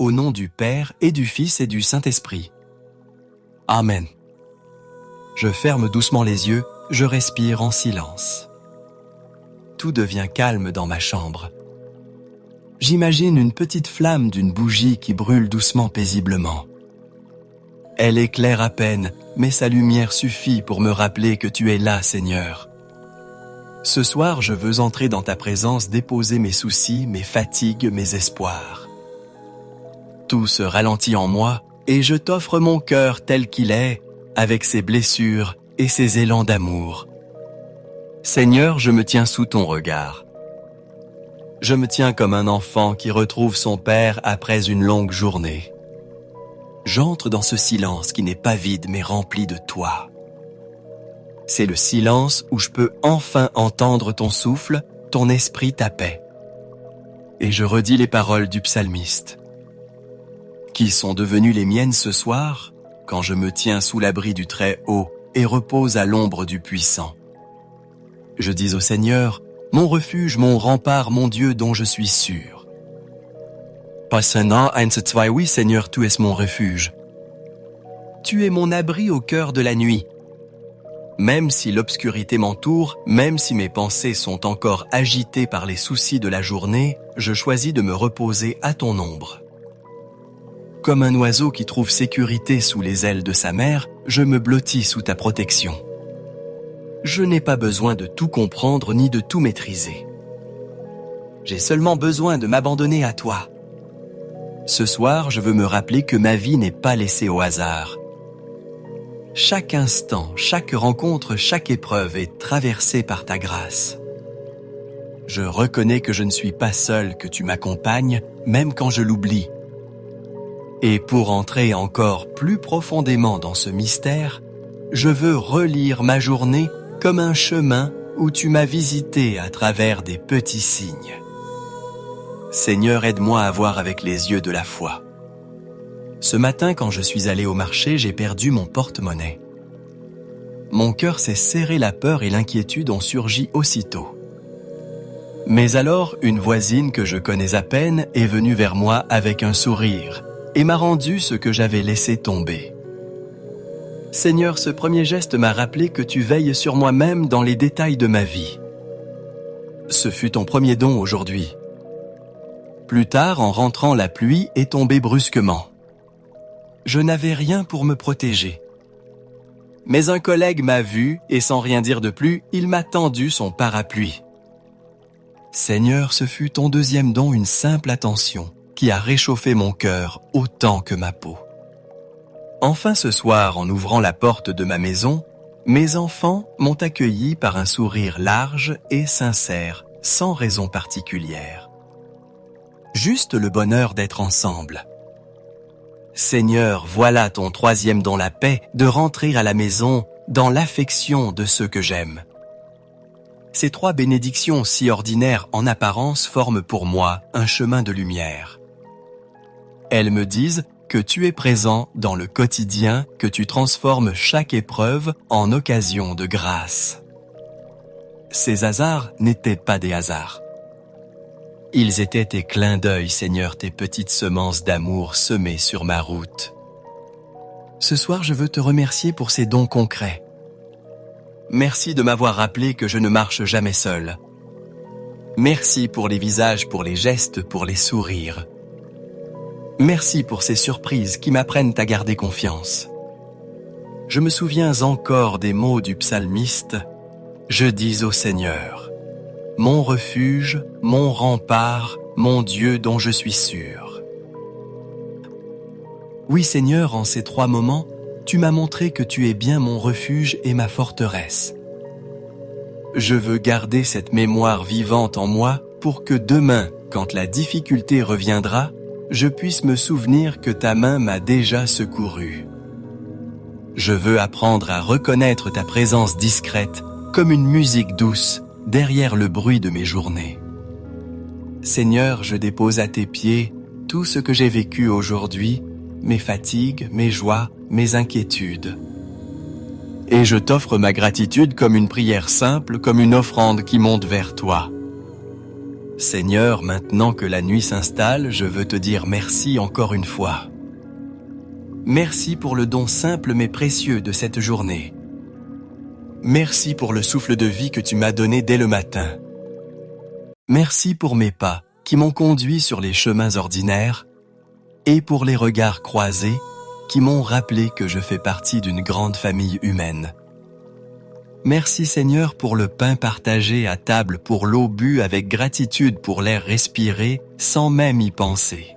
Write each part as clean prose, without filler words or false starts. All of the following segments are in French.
au nom du Père et du Fils et du Saint-Esprit. Amen. Je ferme doucement les yeux, je respire en silence. Tout devient calme dans ma chambre. J'imagine une petite flamme d'une bougie qui brûle doucement paisiblement. Elle éclaire à peine, mais sa lumière suffit pour me rappeler que tu es là, Seigneur. Ce soir, je veux entrer dans ta présence, déposer mes soucis, mes fatigues, mes espoirs. Tout se ralentit en moi et je t'offre mon cœur tel qu'il est, avec ses blessures et ses élans d'amour. Seigneur, je me tiens sous ton regard. Je me tiens comme un enfant qui retrouve son père après une longue journée. J'entre dans ce silence qui n'est pas vide mais rempli de toi. C'est le silence où je peux enfin entendre ton souffle, ton esprit, ta paix. Et je redis les paroles du psalmiste, qui sont devenues les miennes ce soir, quand je me tiens sous l'abri du Très-Haut et repose à l'ombre du Puissant. Je dis au Seigneur, mon refuge, mon rempart, mon Dieu dont je suis sûr. Passena 1, 2, oui Seigneur, tu es mon refuge. Tu es mon abri au cœur de la nuit. Même si l'obscurité m'entoure, même si mes pensées sont encore agitées par les soucis de la journée, je choisis de me reposer à ton ombre. Comme un oiseau qui trouve sécurité sous les ailes de sa mère, je me blottis sous ta protection. Je n'ai pas besoin de tout comprendre ni de tout maîtriser. J'ai seulement besoin de m'abandonner à toi. Ce soir, je veux me rappeler que ma vie n'est pas laissée au hasard. Chaque instant, chaque rencontre, chaque épreuve est traversée par ta grâce. Je reconnais que je ne suis pas seul, que tu m'accompagnes, même quand je l'oublie. Et pour entrer encore plus profondément dans ce mystère, je veux relire ma journée comme un chemin où tu m'as visité à travers des petits signes. Seigneur, aide-moi à voir avec les yeux de la foi. Ce matin, quand je suis allé au marché, j'ai perdu mon porte-monnaie. Mon cœur s'est serré, la peur et l'inquiétude ont surgi aussitôt. Mais alors, une voisine que je connais à peine est venue vers moi avec un sourire et m'a rendu ce que j'avais laissé tomber. Seigneur, ce premier geste m'a rappelé que tu veilles sur moi-même dans les détails de ma vie. Ce fut ton premier don aujourd'hui. Plus tard, en rentrant, la pluie est tombée brusquement. Je n'avais rien pour me protéger. Mais un collègue m'a vu et sans rien dire de plus, il m'a tendu son parapluie. Seigneur, ce fut ton deuxième don, une simple attention qui a réchauffé mon cœur autant que ma peau. Enfin ce soir, en ouvrant la porte de ma maison, mes enfants m'ont accueilli par un sourire large et sincère, sans raison particulière. Juste le bonheur d'être ensemble. Seigneur, voilà ton troisième don, la paix, de rentrer à la maison dans l'affection de ceux que j'aime. Ces trois bénédictions si ordinaires en apparence forment pour moi un chemin de lumière. Elles me disent que tu es présent dans le quotidien, que tu transformes chaque épreuve en occasion de grâce. Ces hasards n'étaient pas des hasards. Ils étaient tes clins d'œil, Seigneur, tes petites semences d'amour semées sur ma route. Ce soir, je veux te remercier pour ces dons concrets. Merci de m'avoir rappelé que je ne marche jamais seul. Merci pour les visages, pour les gestes, pour les sourires. Merci pour ces surprises qui m'apprennent à garder confiance. Je me souviens encore des mots du psalmiste. Je dis au Seigneur, mon refuge, mon rempart, mon Dieu dont je suis sûr. Oui Seigneur, en ces trois moments, tu m'as montré que tu es bien mon refuge et ma forteresse. Je veux garder cette mémoire vivante en moi pour que demain, quand la difficulté reviendra, je puisse me souvenir que ta main m'a déjà secouru. Je veux apprendre à reconnaître ta présence discrète comme une musique douce derrière le bruit de mes journées. Seigneur, je dépose à tes pieds tout ce que j'ai vécu aujourd'hui, mes fatigues, mes joies, mes inquiétudes. Et je t'offre ma gratitude comme une prière simple, comme une offrande qui monte vers toi. Seigneur, maintenant que la nuit s'installe, je veux te dire merci encore une fois. Merci pour le don simple mais précieux de cette journée. Merci pour le souffle de vie que tu m'as donné dès le matin. Merci pour mes pas qui m'ont conduit sur les chemins ordinaires et pour les regards croisés qui m'ont rappelé que je fais partie d'une grande famille humaine. Merci Seigneur pour le pain partagé à table, pour l'eau bue avec gratitude, pour l'air respiré sans même y penser.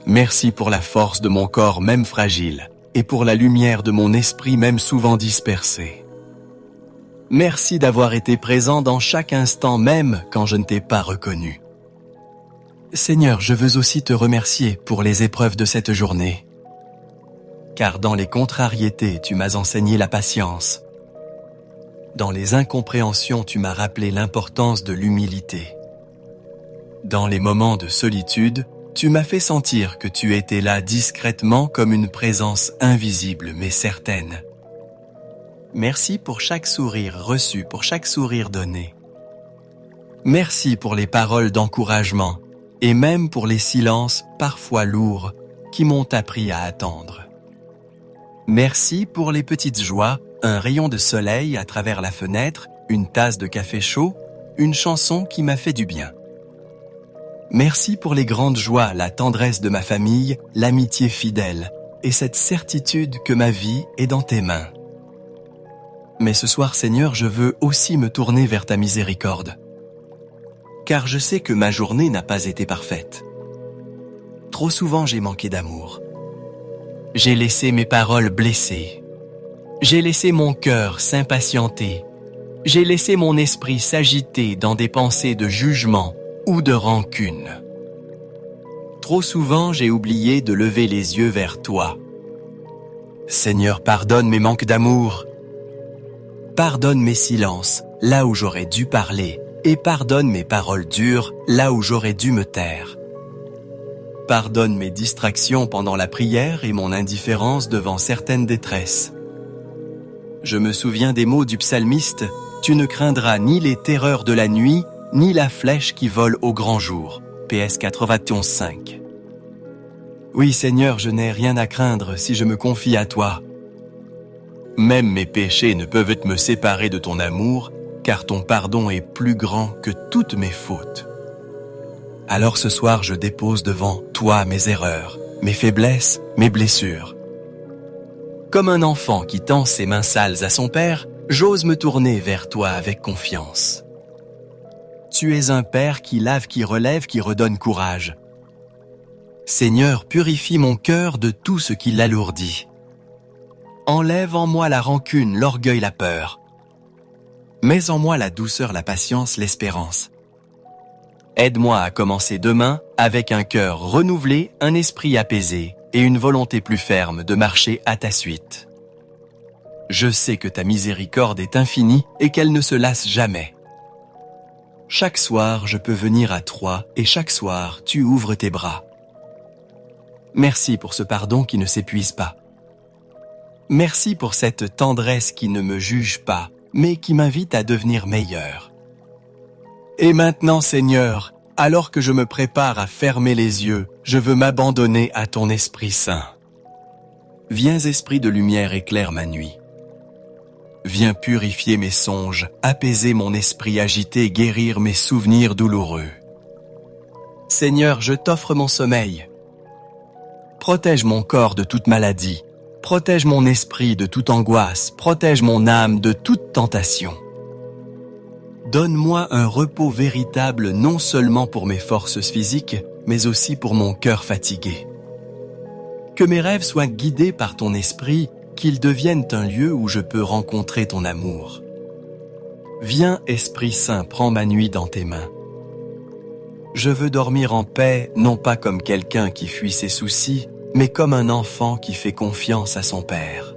Merci pour la force de mon corps même fragile et pour la lumière de mon esprit même souvent dispersé. Merci d'avoir été présent dans chaque instant même quand je ne t'ai pas reconnu. Seigneur, je veux aussi te remercier pour les épreuves de cette journée. Car dans les contrariétés, tu m'as enseigné la patience. Dans les incompréhensions, tu m'as rappelé l'importance de l'humilité. Dans les moments de solitude, tu m'as fait sentir que tu étais là discrètement comme une présence invisible mais certaine. Merci pour chaque sourire reçu, pour chaque sourire donné. Merci pour les paroles d'encouragement et même pour les silences parfois lourds qui m'ont appris à attendre. Merci pour les petites joies, un rayon de soleil à travers la fenêtre, une tasse de café chaud, une chanson qui m'a fait du bien. Merci pour les grandes joies, la tendresse de ma famille, l'amitié fidèle et cette certitude que ma vie est dans tes mains. Mais ce soir, Seigneur, je veux aussi me tourner vers ta miséricorde. Car je sais que ma journée n'a pas été parfaite. Trop souvent, j'ai manqué d'amour. J'ai laissé mes paroles blessées. J'ai laissé mon cœur s'impatienter. J'ai laissé mon esprit s'agiter dans des pensées de jugement ou de rancune. Trop souvent, j'ai oublié de lever les yeux vers toi. Seigneur, pardonne mes manques d'amour. Pardonne mes silences, là où j'aurais dû parler, et pardonne mes paroles dures, là où j'aurais dû me taire. Pardonne mes distractions pendant la prière et mon indifférence devant certaines détresses. Je me souviens des mots du psalmiste, « Tu ne craindras ni les terreurs de la nuit, ni la flèche qui vole au grand jour. » PS 91.5. Oui, Seigneur, je n'ai rien à craindre si je me confie à toi. Même mes péchés ne peuvent me séparer de ton amour, car ton pardon est plus grand que toutes mes fautes. Alors ce soir, je dépose devant toi mes erreurs, mes faiblesses, mes blessures. Comme un enfant qui tend ses mains sales à son père, j'ose me tourner vers toi avec confiance. Tu es un Père qui lave, qui relève, qui redonne courage. Seigneur, purifie mon cœur de tout ce qui l'alourdit. Enlève en moi la rancune, l'orgueil, la peur. Mets en moi la douceur, la patience, l'espérance. Aide-moi à commencer demain avec un cœur renouvelé, un esprit apaisé et une volonté plus ferme de marcher à ta suite. Je sais que ta miséricorde est infinie et qu'elle ne se lasse jamais. Chaque soir, je peux venir à toi et chaque soir, tu ouvres tes bras. Merci pour ce pardon qui ne s'épuise pas. Merci pour cette tendresse qui ne me juge pas, mais qui m'invite à devenir meilleur. Et maintenant, Seigneur, alors que je me prépare à fermer les yeux, je veux m'abandonner à ton Esprit Saint. Viens, Esprit de lumière, éclaire ma nuit. Viens purifier mes songes, apaiser mon esprit agité, guérir mes souvenirs douloureux. Seigneur, je t'offre mon sommeil. Protège mon corps de toute maladie. Protège mon esprit de toute angoisse, protège mon âme de toute tentation. Donne-moi un repos véritable non seulement pour mes forces physiques, mais aussi pour mon cœur fatigué. Que mes rêves soient guidés par ton esprit, qu'ils deviennent un lieu où je peux rencontrer ton amour. Viens, Esprit Saint, prends ma nuit dans tes mains. Je veux dormir en paix, non pas comme quelqu'un qui fuit ses soucis, mais comme un enfant qui fait confiance à son Père.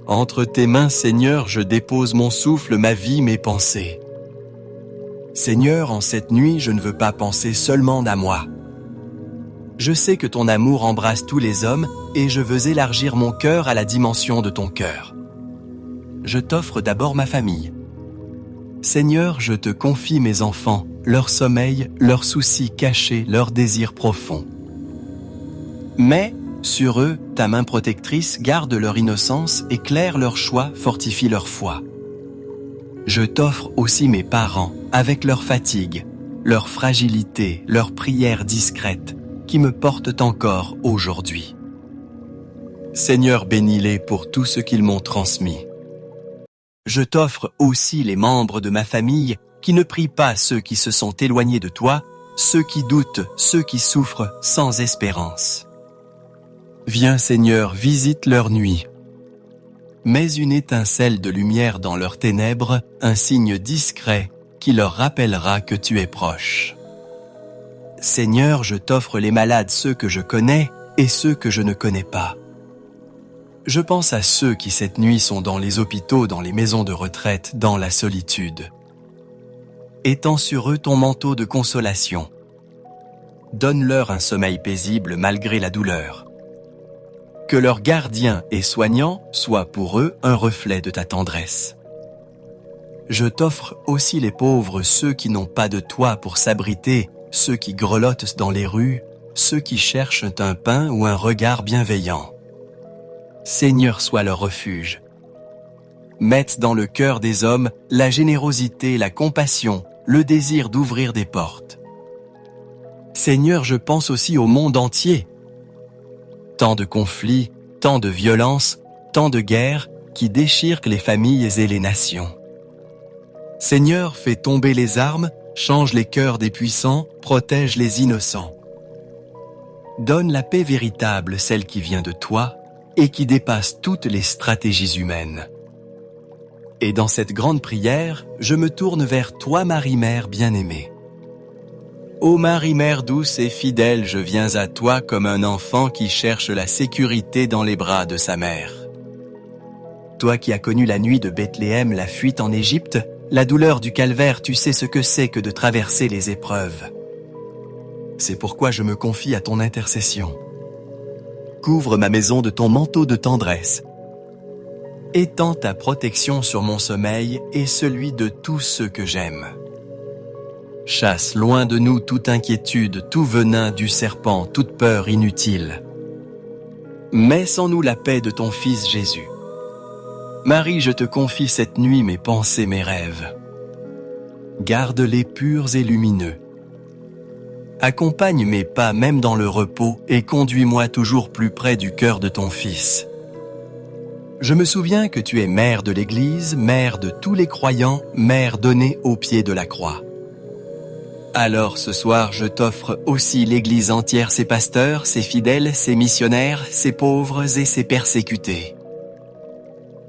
Entre tes mains, Seigneur, je dépose mon souffle, ma vie, mes pensées. Seigneur, en cette nuit, je ne veux pas penser seulement à moi. Je sais que ton amour embrasse tous les hommes et je veux élargir mon cœur à la dimension de ton cœur. Je t'offre d'abord ma famille. Seigneur, je te confie mes enfants, leur sommeil, leurs soucis cachés, leurs désirs profonds. Mais, sur eux, ta main protectrice garde leur innocence, éclaire leur choix, fortifie leur foi. Je t'offre aussi mes parents, avec leur fatigue, leur fragilité, leurs prières discrètes, qui me portent encore aujourd'hui. Seigneur, bénis-les pour tout ce qu'ils m'ont transmis. Je t'offre aussi les membres de ma famille qui ne prient pas ceux qui se sont éloignés de toi, ceux qui doutent, ceux qui souffrent sans espérance. Viens, Seigneur, visite leur nuit. Mets une étincelle de lumière dans leurs ténèbres, un signe discret qui leur rappellera que tu es proche. Seigneur, je t'offre les malades, ceux que je connais et ceux que je ne connais pas. Je pense à ceux qui cette nuit sont dans les hôpitaux, dans les maisons de retraite, dans la solitude. Étends sur eux ton manteau de consolation. Donne-leur un sommeil paisible malgré la douleur. Que leurs gardiens et soignants soient pour eux un reflet de ta tendresse. Je t'offre aussi les pauvres, ceux qui n'ont pas de toit pour s'abriter, ceux qui grelottent dans les rues, ceux qui cherchent un pain ou un regard bienveillant. Seigneur, sois leur refuge. Mette dans le cœur des hommes la générosité, la compassion, le désir d'ouvrir des portes. Seigneur, je pense aussi au monde entier. Tant de conflits, tant de violences, tant de guerres qui déchirent les familles et les nations. Seigneur, fais tomber les armes, change les cœurs des puissants, protège les innocents. Donne la paix véritable, celle qui vient de toi et qui dépasse toutes les stratégies humaines. Et dans cette grande prière, je me tourne vers toi, Marie-Mère bien-aimée. Ô Marie-Mère douce et fidèle, je viens à toi comme un enfant qui cherche la sécurité dans les bras de sa mère. Toi qui as connu la nuit de Bethléem, la fuite en Égypte, la douleur du calvaire, tu sais ce que c'est que de traverser les épreuves. C'est pourquoi je me confie à ton intercession. Couvre ma maison de ton manteau de tendresse. Étends ta protection sur mon sommeil et celui de tous ceux que j'aime. Chasse loin de nous toute inquiétude, tout venin du serpent, toute peur inutile. Mets en nous la paix de ton Fils Jésus. Marie, je te confie cette nuit mes pensées, mes rêves. Garde-les purs et lumineux. Accompagne mes pas même dans le repos et conduis-moi toujours plus près du cœur de ton Fils. Je me souviens que tu es mère de l'Église, mère de tous les croyants, mère donnée au pied de la croix. Alors ce soir, je t'offre aussi l'Église entière, ses pasteurs, ses fidèles, ses missionnaires, ses pauvres et ses persécutés.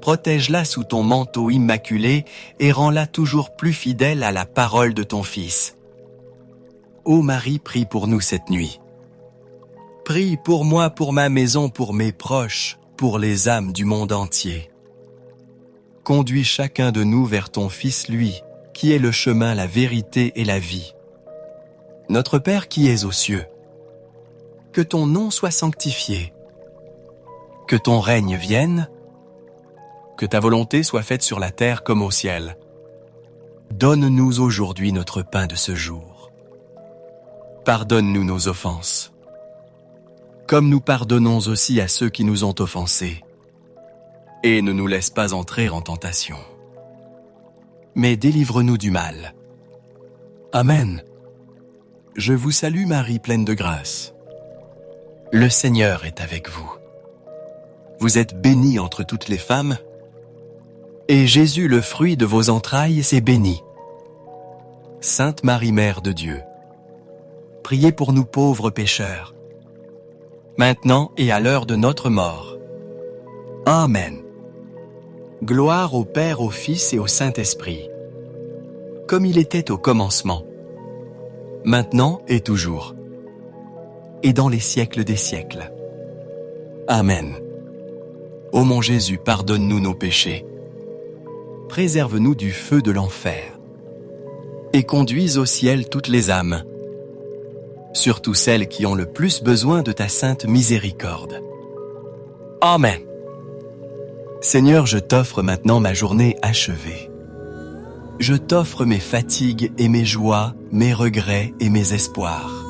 Protège-la sous ton manteau immaculé et rends-la toujours plus fidèle à la parole de ton Fils. Ô Marie, prie pour nous cette nuit. Prie pour moi, pour ma maison, pour mes proches, pour les âmes du monde entier. Conduis chacun de nous vers ton Fils, lui, qui est le chemin, la vérité et la vie. Notre Père qui es aux cieux, que ton nom soit sanctifié, que ton règne vienne, que ta volonté soit faite sur la terre comme au ciel. Donne-nous aujourd'hui notre pain de ce jour. Pardonne-nous nos offenses, comme nous pardonnons aussi à ceux qui nous ont offensés. Et ne nous laisse pas entrer en tentation, mais délivre-nous du mal. Amen. Je vous salue Marie, pleine de grâce. Le Seigneur est avec vous. Vous êtes bénie entre toutes les femmes, et Jésus, le fruit de vos entrailles, est béni. Sainte Marie, Mère de Dieu, priez pour nous pauvres pécheurs, maintenant et à l'heure de notre mort. Amen. Gloire au Père, au Fils et au Saint-Esprit, comme il était au commencement, maintenant et toujours, et dans les siècles des siècles. Amen. Ô mon Jésus, pardonne-nous nos péchés, préserve-nous du feu de l'enfer, et conduise au ciel toutes les âmes, surtout celles qui ont le plus besoin de ta sainte miséricorde. Amen. Seigneur, je t'offre maintenant ma journée achevée. Je t'offre mes fatigues et mes joies, mes regrets et mes espoirs.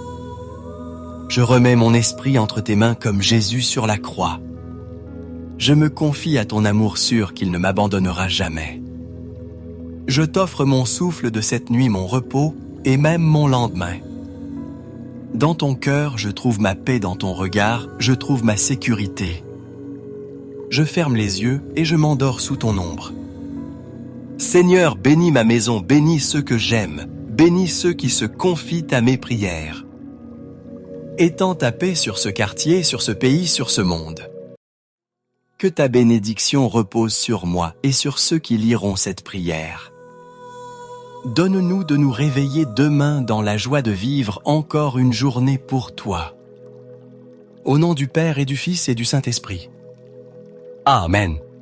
Je remets mon esprit entre tes mains comme Jésus sur la croix. Je me confie à ton amour sûr qu'il ne m'abandonnera jamais. Je t'offre mon souffle de cette nuit, mon repos et même mon lendemain. Dans ton cœur, je trouve ma paix, dans ton regard, je trouve ma sécurité. Je ferme les yeux et je m'endors sous ton ombre. Seigneur, bénis ma maison, bénis ceux que j'aime, bénis ceux qui se confient à mes prières. Étends ta paix sur ce quartier, sur ce pays, sur ce monde. Que ta bénédiction repose sur moi et sur ceux qui liront cette prière. Donne-nous de nous réveiller demain dans la joie de vivre encore une journée pour toi. Au nom du Père et du Fils et du Saint-Esprit. Amen.